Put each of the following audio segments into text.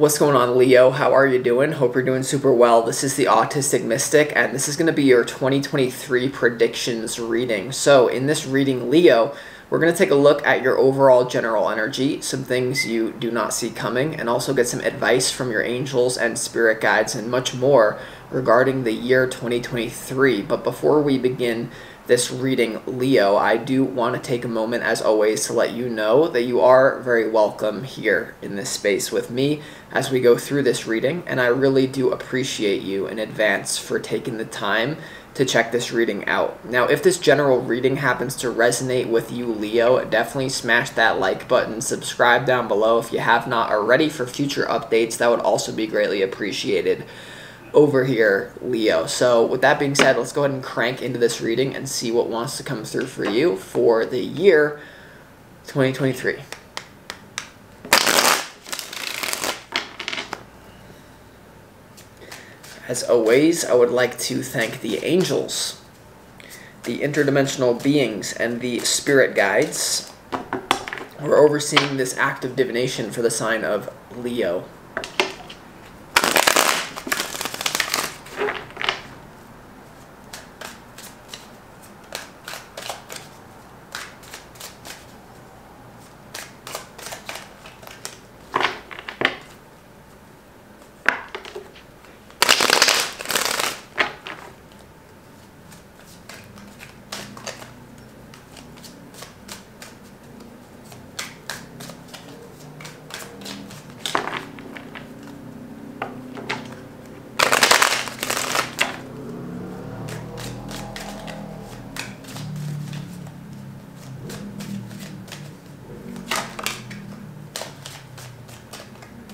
What's going on, Leo? How are you doing? Hope you're doing super well. This is the Autistic Mystic, and this is going to be your 2023 predictions reading. So in this reading, Leo, we're going to take a look at your overall general energy, some things you do not see coming, and also get some advice from your angels and spirit guides and much more regarding the year 2023. But before we begin this reading, Leo, I do want to take a moment, as always, to let you know that you are very welcome here in this space with me as we go through this reading, and I really do appreciate you in advance for taking the time to check this reading out. Now, if this general reading happens to resonate with you, Leo, definitely smash that like button, subscribe down below if you have not already for future updates. That would also be greatly appreciated over here, Leo. So with that being said, let's go ahead and crank into this reading and see what wants to come through for you for the year 2023. As always, I would like to thank the angels, the interdimensional beings, and the spirit guides who are overseeing this act of divination for the sign of Leo.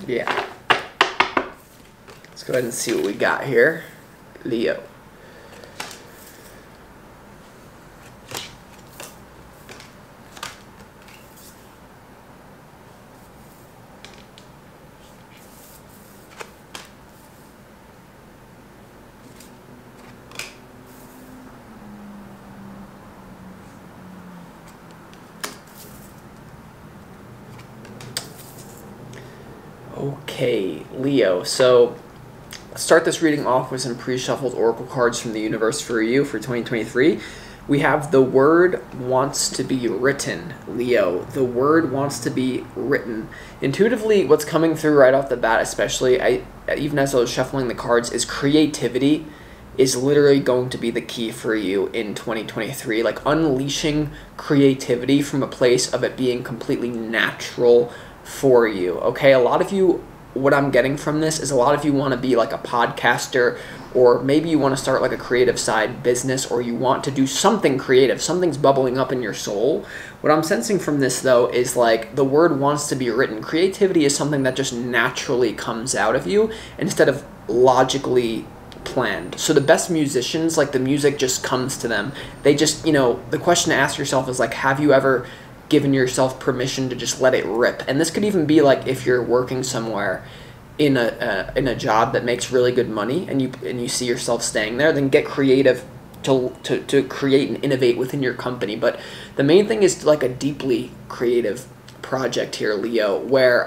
Yeah. Let's go ahead and see what we got here. Leo. Okay, Leo, so let's start this reading off with some pre-shuffled oracle cards from the universe for you for 2023. We have the word wants to be written, Leo. The word wants to be written. Intuitively, what's coming through right off the bat, especially, even as I was shuffling the cards, is creativity is literally going to be the key for you in 2023. Like unleashing creativity from a place of it being completely natural for you. Okay, a lot of you, what I'm getting from this is a lot of you want to be like a podcaster, or maybe you want to start like a creative side business, or you want to do something creative. Something's bubbling up in your soul. What I'm sensing from this though is like the word wants to be written. Creativity is something that just naturally comes out of you instead of logically planned. So the best musicians, like the music just comes to them. They just, you know, the question to ask yourself is like, have you ever given yourself permission to just let it rip? And this could even be like if you're working somewhere in a job that makes really good money and you see yourself staying there, then get creative to create and innovate within your company. But the main thing is like a deeply creative project here, Leo, where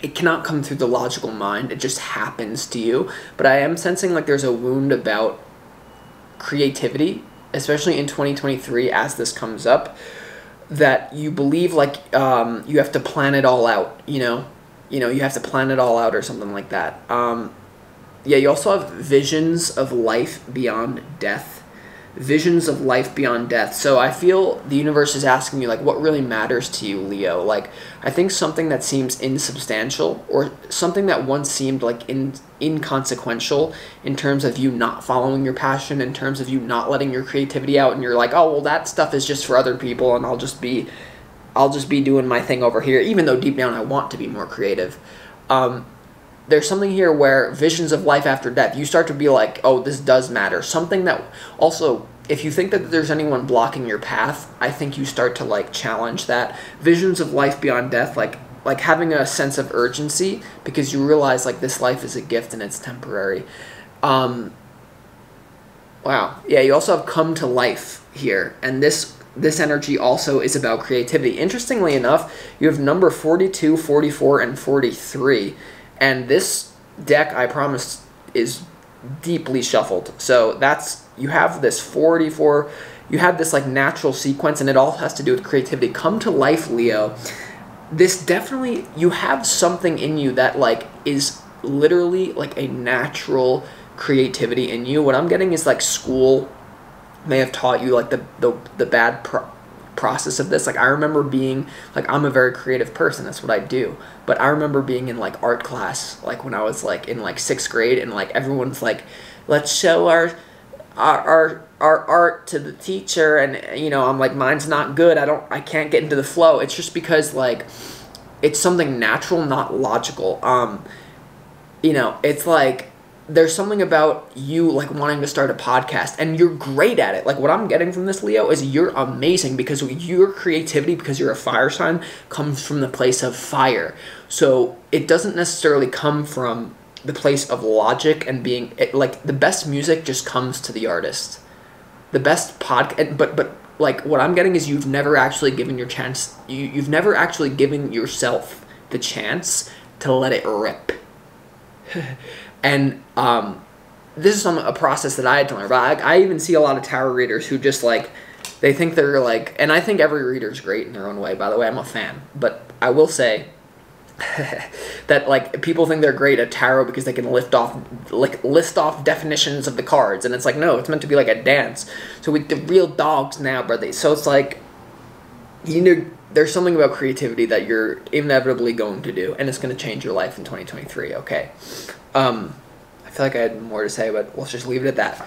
it cannot come through the logical mind. It just happens to you. But I am sensing like there's a wound about creativity, especially in 2023 as this comes up, that you believe like you have to plan it all out, you have to plan it all out or something like that. Yeah, you also have visions of life beyond death. Visions of life beyond death. So I feel the universe is asking you like what really matters to you, Leo. Like I think something that seems insubstantial, or something that once seemed like inconsequential in terms of you not following your passion, in terms of you not letting your creativity out, and you're like, oh well, that stuff is just for other people and I'll just be doing my thing over here, even though deep down I want to be more creative. There's something here where visions of life after death, you start to be like, oh, this does matter. Something that also, if you think that there's anyone blocking your path, I think you start to like challenge that. Visions of life beyond death, like having a sense of urgency because you realize like this life is a gift and it's temporary. Wow. Yeah, you also have come to life here, and this energy also is about creativity. Interestingly enough, you have number 42, 44, and 43. And this deck, I promise, is deeply shuffled. So that's, you have this 44, you have this like natural sequence, and it all has to do with creativity. Come to life, Leo. This definitely, you have something in you that like is literally like a natural creativity in you. What I'm getting is like school may have taught you like the bad process of this. Like I remember being like, I'm a very creative person, that's what I do, but I remember being in like art class like when I was like in like 6th grade, and like everyone's like, let's show our art to the teacher, and you know, I'm like, mine's not good, I can't get into the flow. It's just because like it's something natural, not logical. You know, it's like there's something about you like wanting to start a podcast, and you're great at it. Like what I'm getting from this, Leo, is you're amazing because your creativity, because you're a fire sign, comes from the place of fire. So it doesn't necessarily come from the place of logic and being like, the best music just comes to the artist. The best podcast, but like what I'm getting is you've never actually given your chance. You've never actually given yourself the chance to let it rip. And this is a process that I had to learn. But I even see a lot of tarot readers who just like, they think they're like, and I think every reader is great in their own way. By the way, I'm a fan, but I will say that like people think they're great at tarot because they can list off definitions of the cards, and it's like, no, it's meant to be like a dance. So with the real dogs now, brother. So it's like, you know, there's something about creativity that you're inevitably going to do, and it's going to change your life in 2023. Okay. I feel like I had more to say, but let's just leave it at that.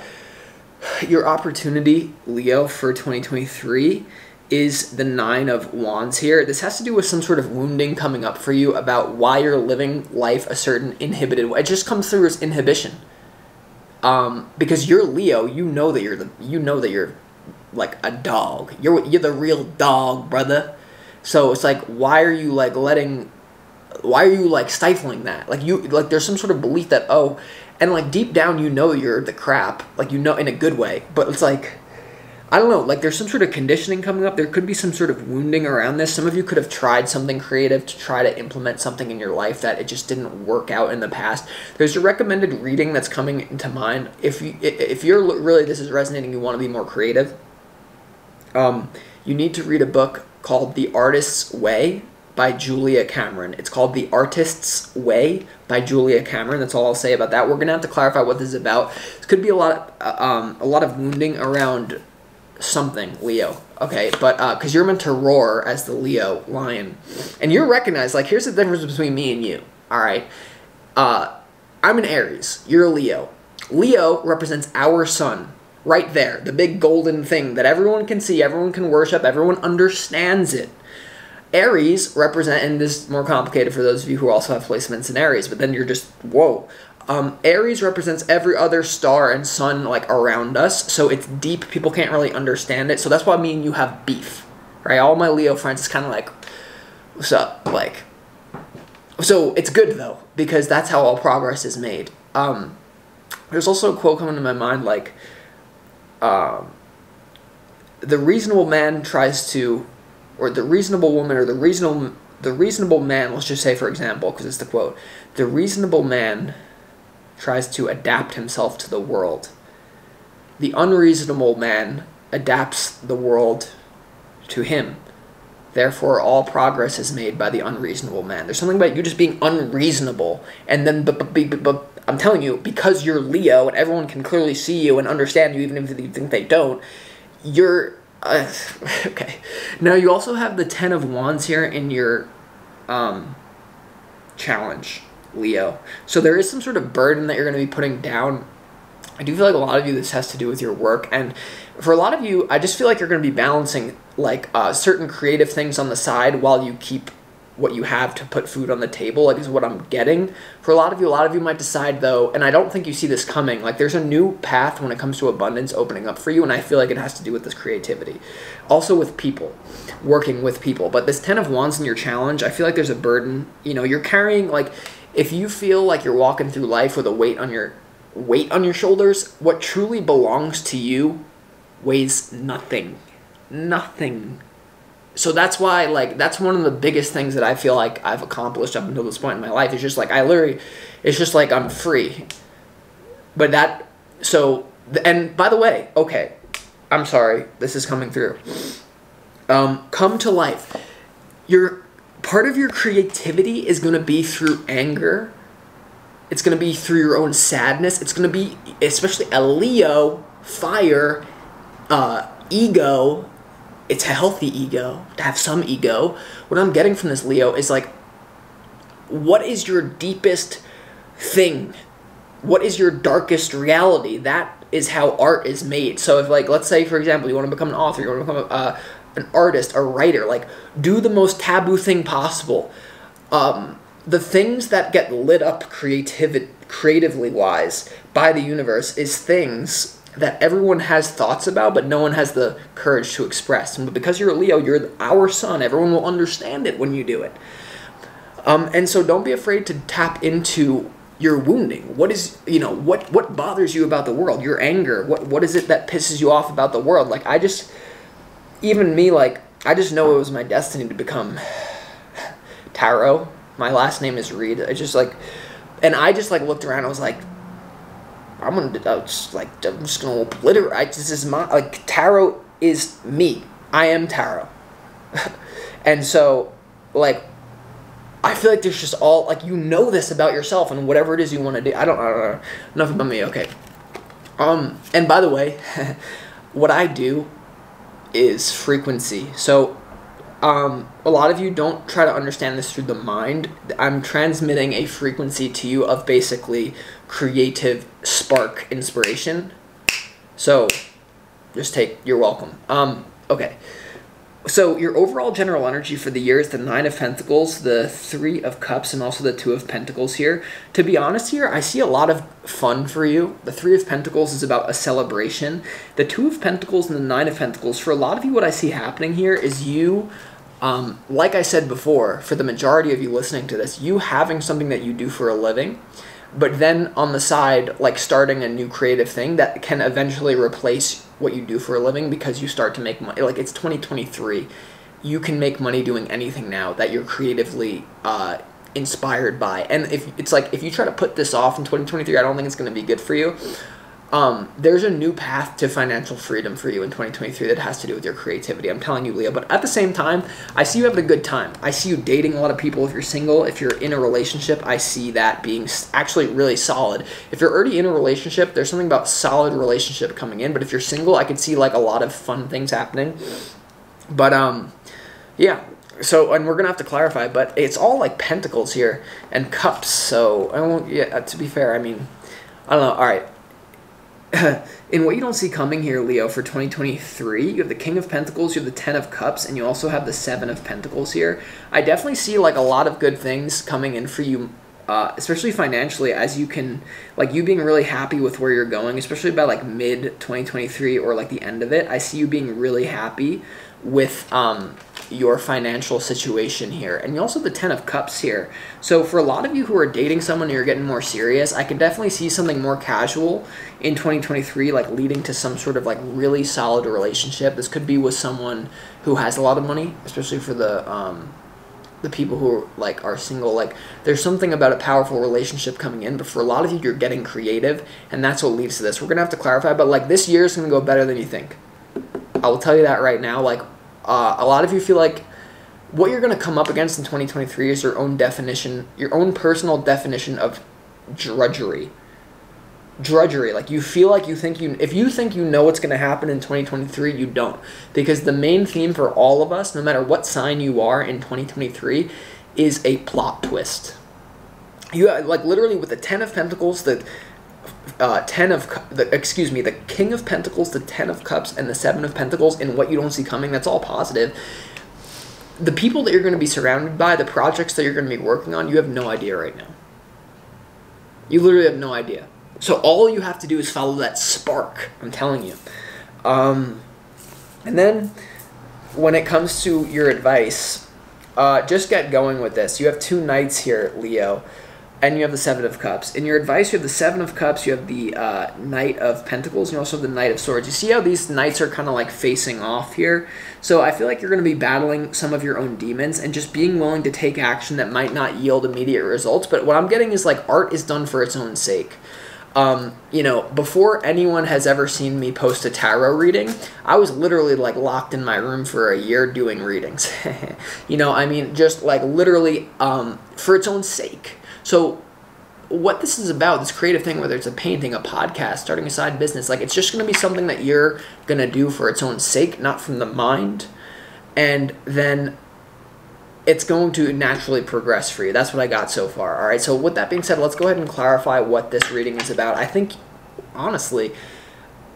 Your opportunity, Leo, for 2023 is the 9 of Wands here. This has to do with some sort of wounding coming up for you about why you're living life a certain inhibited way. It just comes through as inhibition. Because you're Leo, you know that you're like a dog. You're the real dog, brother. So it's like, why are you stifling that? Like there's some sort of belief that, oh, and like deep down you know you're the crap, like, you know, in a good way, but it's like, I don't know, like there's some sort of conditioning coming up. There could be some sort of wounding around this. Some of you could have tried something creative to try to implement something in your life that it just didn't work out in the past. There's a recommended reading that's coming into mind. If you're really, this is resonating, you want to be more creative, you need to read a book called The Artist's Way by Julia Cameron. It's called The Artist's Way by Julia Cameron. That's all I'll say about that. We're gonna have to clarify what this is about. This could be a lot of wounding around something, Leo. Okay, but because you're meant to roar as the Leo lion, and you're recognized. Like, here's the difference between me and you. All right, I'm an Aries. You're a Leo. Leo represents our sun. Right there, the big golden thing that everyone can see, everyone can worship, everyone understands it. Aries represent, and this is more complicated for those of you who also have placements in Aries, but then you're just, whoa. Aries represents every other star and sun like around us, so it's deep, people can't really understand it, so that's why me and you have beef, right? All my Leo friends is kind of like, what's up, like, so it's good though, because that's how all progress is made. There's also a quote coming to my mind, like, the reasonable man tries to, or the reasonable woman, or the reasonable man, let's just say, for example, because it's the quote, the reasonable man tries to adapt himself to the world. The unreasonable man adapts the world to him. Therefore, all progress is made by the unreasonable man. There's something about you just being unreasonable, and then, but I'm telling you, because you're Leo, and everyone can clearly see you and understand you, even if you think they don't, you're, okay. Now, you also have the 10 of Wands here in your challenge, Leo. So there is some sort of burden that you're going to be putting down. I do feel like a lot of you, this has to do with your work, and for a lot of you, I just feel like you're going to be balancing like certain creative things on the side while you keep what you have to put food on the table, like, is what I'm getting. For a lot of you might decide though, and I don't think you see this coming, like there's a new path when it comes to abundance opening up for you, and I feel like it has to do with this creativity. Also with people, working with people. But this 10 of Wands in your challenge, I feel like there's a burden, you know, you're carrying, like, if you feel like you're walking through life with a weight on your shoulders, what truly belongs to you weighs nothing. Nothing. So that's why, like, that's one of the biggest things that I feel like I've accomplished up until this point in my life. It's just like it's just like I'm free. But and by the way, okay, I'm sorry, this is coming through. Come to life. Part of your creativity is going to be through anger. It's going to be through your own sadness. It's going to be, especially a Leo, fire, ego. It's a healthy ego, to have some ego. What I'm getting from this, Leo, is like, what is your deepest thing? What is your darkest reality? That is how art is made. So if, like, let's say, for example, you want to become an author, you want to become an artist, a writer, like, do the most taboo thing possible. The things that get lit up creatively wise by the universe is things that everyone has thoughts about, but no one has the courage to express. And because you're a Leo, you're our sun. Everyone will understand it when you do it. And so don't be afraid to tap into your wounding. What is, what bothers you about the world? Your anger. What is it that pisses you off about the world? Like, I just know it was my destiny to become tarot. My last name is Reed. I just looked around. I was like, I'm just gonna obliterate. This is tarot is me. I am tarot. And so, like, I feel like there's just all, like, this about yourself and whatever it is you want to do. I don't know. Enough about me. Okay. And by the way, what I do is frequency. So, a lot of you don't try to understand this through the mind. I'm transmitting a frequency to you of basically creative spark inspiration. So, you're welcome. Okay. So your overall general energy for the year is the 9 of Pentacles, the 3 of Cups, and also the 2 of Pentacles here. To be honest here, I see a lot of fun for you. The 3 of Pentacles is about a celebration. The 2 of Pentacles and the 9 of Pentacles, for a lot of you, what I see happening here is you, like I said before, for the majority of you listening to this, you having something that you do for a living, but then on the side, like, starting a new creative thing that can eventually replace what you do for a living because you start to make money. Like, it's 2023. You can make money doing anything now that you're creatively inspired by. And if you try to put this off in 2023, I don't think it's going to be good for you. There's a new path to financial freedom for you in 2023 that has to do with your creativity. I'm telling you, Leo. But at the same time, I see you having a good time. I see you dating a lot of people if you're single. If you're in a relationship, I see that being actually really solid. If you're already in a relationship, there's something about solid relationship coming in. But if you're single, I could see, like, a lot of fun things happening. But, yeah. So, and we're going to have to clarify, but it's all, like, pentacles here and cups. So, to be fair, I mean, I don't know. All right. In what you don't see coming here, Leo, for 2023, you have the King of Pentacles, you have the 10 of Cups, and you also have the 7 of Pentacles here. I definitely see, like, a lot of good things coming in for you, especially financially, as you can, like, you being really happy with where you're going, especially by, like, mid-2023 or, like, the end of it. I see you being really happy with your financial situation here. And you also have the 10 of Cups here. So for a lot of you who are dating someone and you're getting more serious, I can definitely see something more casual in 2023, like, leading to some sort of, like, really solid relationship. This could be with someone who has a lot of money, especially for the people who are single. Like, there's something about a powerful relationship coming in, but for a lot of you, you're getting creative, and that's what leads to this. We're gonna have to clarify, but, like, this year is gonna go better than you think. I will tell you that right now. Like, a lot of you feel like what you're going to come up against in 2023 is your own definition, your own personal definition of drudgery. Drudgery. Like, you feel like if you think you know what's going to happen in 2023, you don't. Because the main theme for all of us, no matter what sign you are in 2023, is a plot twist. You, like, literally with the 10 of Pentacles, the King of Pentacles, the 10 of Cups, and the 7 of Pentacles, and what you don't see coming, that's all positive. The people that you're going to be surrounded by, the projects that you're going to be working on, you have no idea right now. You literally have no idea. So all you have to do is follow that spark, I'm telling you. And then, when it comes to your advice, just get going with this. You have 2 knights here, Leo. and you have the Seven of Cups. In your advice, you have the Seven of Cups, you have the Knight of Pentacles, and you also have the Knight of Swords. You see how these knights are kind of like facing off here? So I feel like you're going to be battling some of your own demons and just being willing to take action that might not yield immediate results. But what I'm getting is like art is done for its own sake. You know, before anyone has ever seen me post a tarot reading, I was literally like locked in my room for a year doing readings. You know, I mean, just like literally for its own sake. So what this is about, this creative thing, whether it's a painting, a podcast, starting a side business, like it's just going to be something that you're going to do for its own sake, not from the mind. And then it's going to naturally progress for you. That's what I got so far. All right. So with that being said, let's go ahead and clarify what this reading is about. I think, honestly,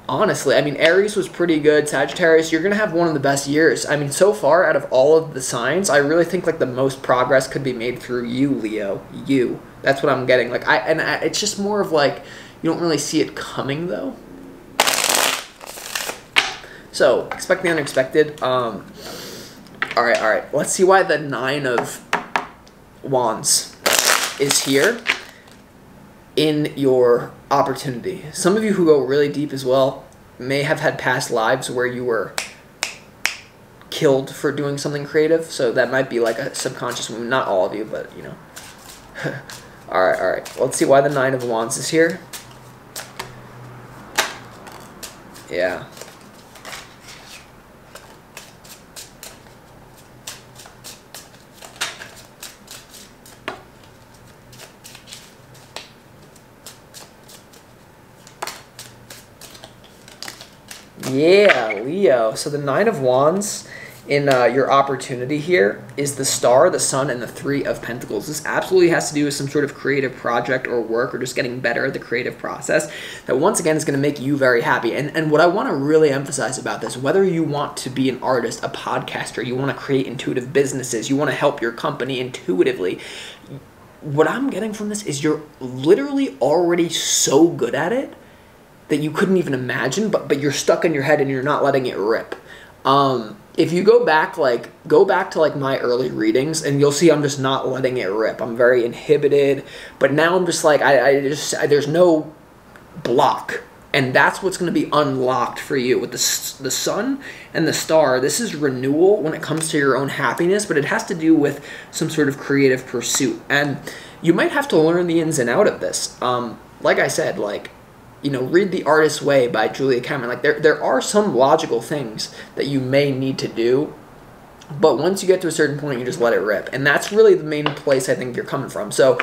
I mean, Aries was pretty good. Sagittarius, you're going to have one of the best years. I mean, so far out of all of the signs, I really think like the most progress could be made through you, Leo. You. That's what I'm getting. Like it's just more of like you don't really see it coming though. So expect the unexpected. All right. Let's see why the Nine of Wands is here in your opportunity. Some of you who go really deep as well may have had past lives where you were killed for doing something creative. So that might be like a subconscious wound. Not all of you, but you know. All right. Let's see why the Nine of Wands is here. Yeah. Yeah, Leo. So the Nine of Wands in your opportunity here is the Star, the Sun, and the Three of Pentacles. This absolutely has to do with some sort of creative project or work or just getting better at the creative process that once again is going to make you very happy. And what I want to really emphasize about this, whether you want to be an artist, a podcaster, you want to create intuitive businesses, you want to help your company intuitively, what I'm getting from this is you're literally already so good at it that you couldn't even imagine, but you're stuck in your head and you're not letting it rip. If you go back to like my early readings, and you'll see I'm just not letting it rip. I'm very inhibited, but now I'm just like, there's no block. And that's what's going to be unlocked for you with the Sun and the Star. This is renewal when it comes to your own happiness, but it has to do with some sort of creative pursuit. And you might have to learn the ins and out of this. Like I said, like, you know, read The Artist's Way by Julia Cameron. Like there are some logical things that you may need to do, but once you get to a certain point, you just let it rip. And that's really the main place I think you're coming from. So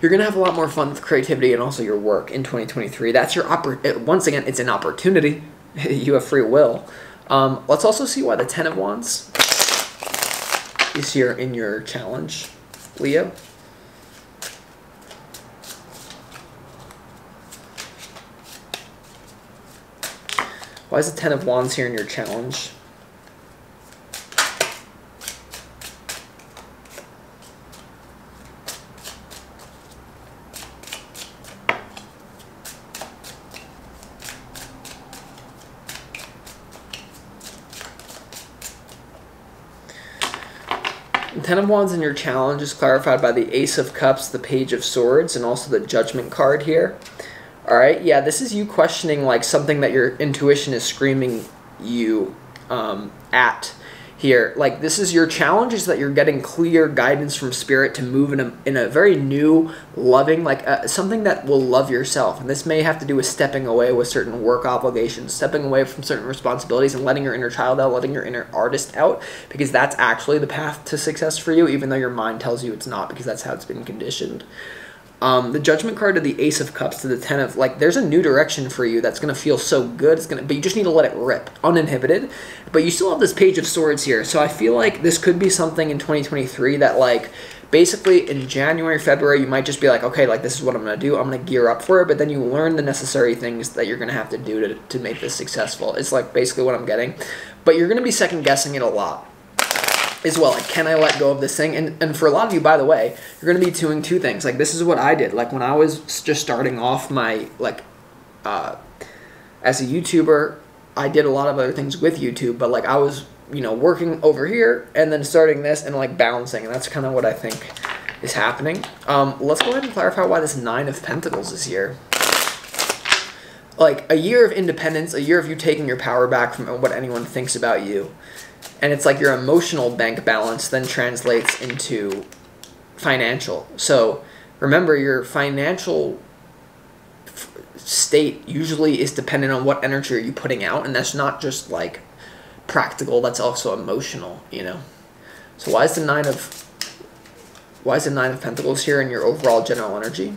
you're going to have a lot more fun with creativity and also your work in 2023. That's your once again, it's an opportunity. You have free will. Let's also see why the Ten of Wands is here in your challenge, Leo. Why is the Ten of Wands here in your challenge? The Ten of Wands in your challenge is clarified by the Ace of Cups, the Page of Swords, and also the Judgment card here. All right, yeah, this is you questioning like something that your intuition is screaming you at here. Like this is your challenge, is that you're getting clear guidance from Spirit to move in a very new, loving, like something that will love yourself. And this may have to do with stepping away with certain work obligations, stepping away from certain responsibilities and letting your inner child out, letting your inner artist out, because that's actually the path to success for you, even though your mind tells you it's not, because that's how it's been conditioned. The Judgment card to the Ace of Cups to the Ten of, like, there's a new direction for you that's going to feel so good. But you just need to let it rip, uninhibited. But you still have this Page of Swords here. So I feel like this could be something in 2023 that, like, basically in January, February, you might just be like, okay, like, this is what I'm going to do. I'm going to gear up for it. But then you learn the necessary things that you're going to have to do to make this successful. It's, like, basically what I'm getting. But you're going to be second-guessing it a lot as well. Like, can I let go of this thing? And for a lot of you, by the way, you're going to be doing two things. Like, this is what I did. Like, when I was just starting off my, like, as a YouTuber, I did a lot of other things with YouTube, but, like, I was, you know, working over here and then starting this and, like, balancing. And that's kind of what I think is happening. Let's go ahead and clarify why this Nine of Pentacles is here. Like, a year of independence, a year of you taking your power back from what anyone thinks about you. And it's like your emotional bank balance then translates into financial. So remember, your financial state usually is dependent on what energy are you putting out, and that's not just like practical, that's also emotional, you know. So why is the Nine of Pentacles here in your overall general energy?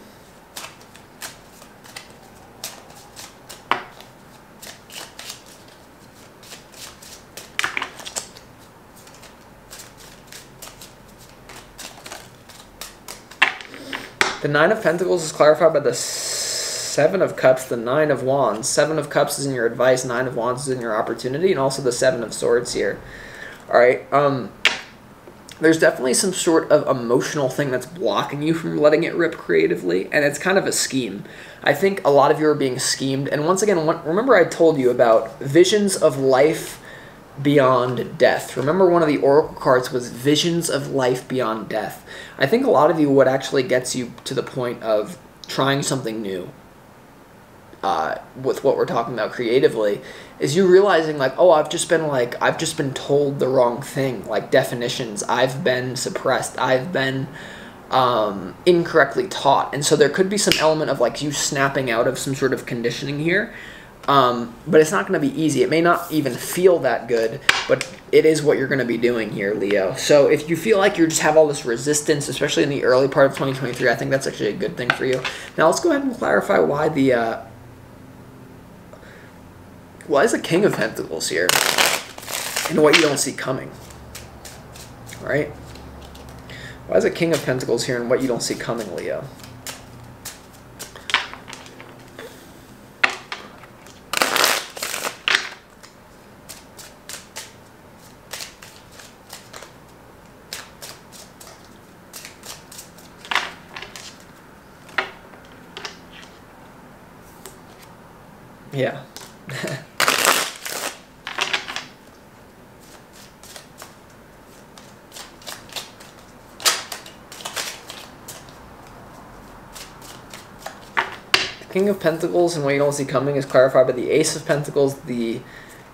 The Nine of Pentacles is clarified by the Seven of Cups, the Nine of Wands. Seven of Cups is in your advice, Nine of Wands is in your opportunity, and also the Seven of Swords here. All right. There's definitely some sort of emotional thing that's blocking you from letting it rip creatively, and it's kind of a scheme. I think a lot of you are being schemed, and once again, remember I told you about visions of life beyond death. Remember, one of the oracle cards was visions of life beyond death. I think a lot of you, what actually gets you to the point of trying something new with what we're talking about creatively is you realizing like, oh, I've just been told the wrong thing, like definitions. I've been suppressed. I've been incorrectly taught. And so there could be some element of like you snapping out of some sort of conditioning here. But it's not going to be easy. It may not even feel that good, but it is what you're going to be doing here, Leo. So if you feel like you just have all this resistance, especially in the early part of 2023, I think that's actually a good thing for you. Now let's go ahead and clarify why why is the King of Pentacles here and what you don't see coming, all right? Why is the King of Pentacles here and what you don't see coming, Leo? Yeah. King of Pentacles and what you don't see coming is clarified by the Ace of Pentacles, the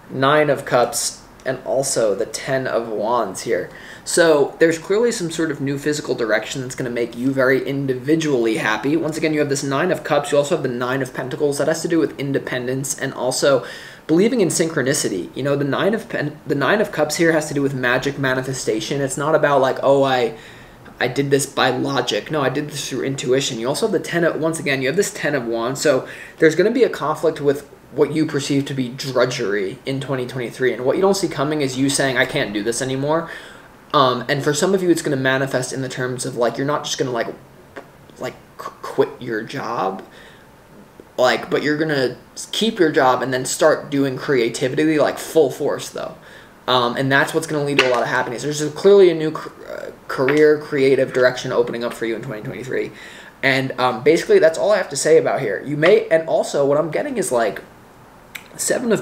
Nine of Cups, and also the Ten of Wands here. So there's clearly some sort of new physical direction that's going to make you very individually happy. Once again, you have this Nine of Cups. You also have the Nine of Pentacles. That has to do with independence and also believing in synchronicity. You know, the Nine of Cups here has to do with magic manifestation. It's not about like, oh, I did this by logic. No, I did this through intuition. You also have the Ten of, once again, you have this Ten of Wands. So there's going to be a conflict with what you perceive to be drudgery in 2023. And what you don't see coming is you saying, I can't do this anymore. And for some of you, it's going to manifest in the terms of like, you're not just going to like quit your job, but you're going to keep your job and then start doing creativity like full force though. And that's what's going to lead to a lot of happiness. There's clearly a new career, creative direction opening up for you in 2023. And basically, that's all I have to say about here. You may, and also what I'm getting is like the Seven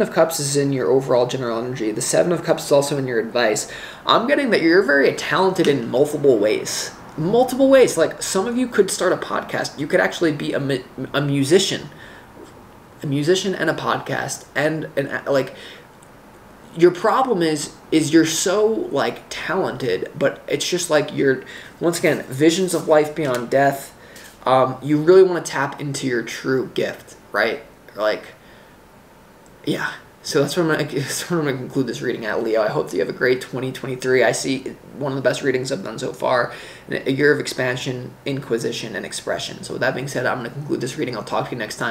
of Cups is in your overall general energy. The Seven of Cups is also in your advice. I'm getting that you're very talented in multiple ways. Multiple ways. Like some of you could start a podcast. You could actually be a musician. A musician and a podcast. And like your problem is you're so like talented, but it's just like you're, once again, visions of life beyond death. You really want to tap into your true gift, right? Like, yeah. So that's where I'm gonna conclude this reading at, Leo. I hope that you have a great 2023. I see one of the best readings I've done so far. A year of expansion, inquisition, and expression. So with that being said, I'm gonna conclude this reading. I'll talk to you next time.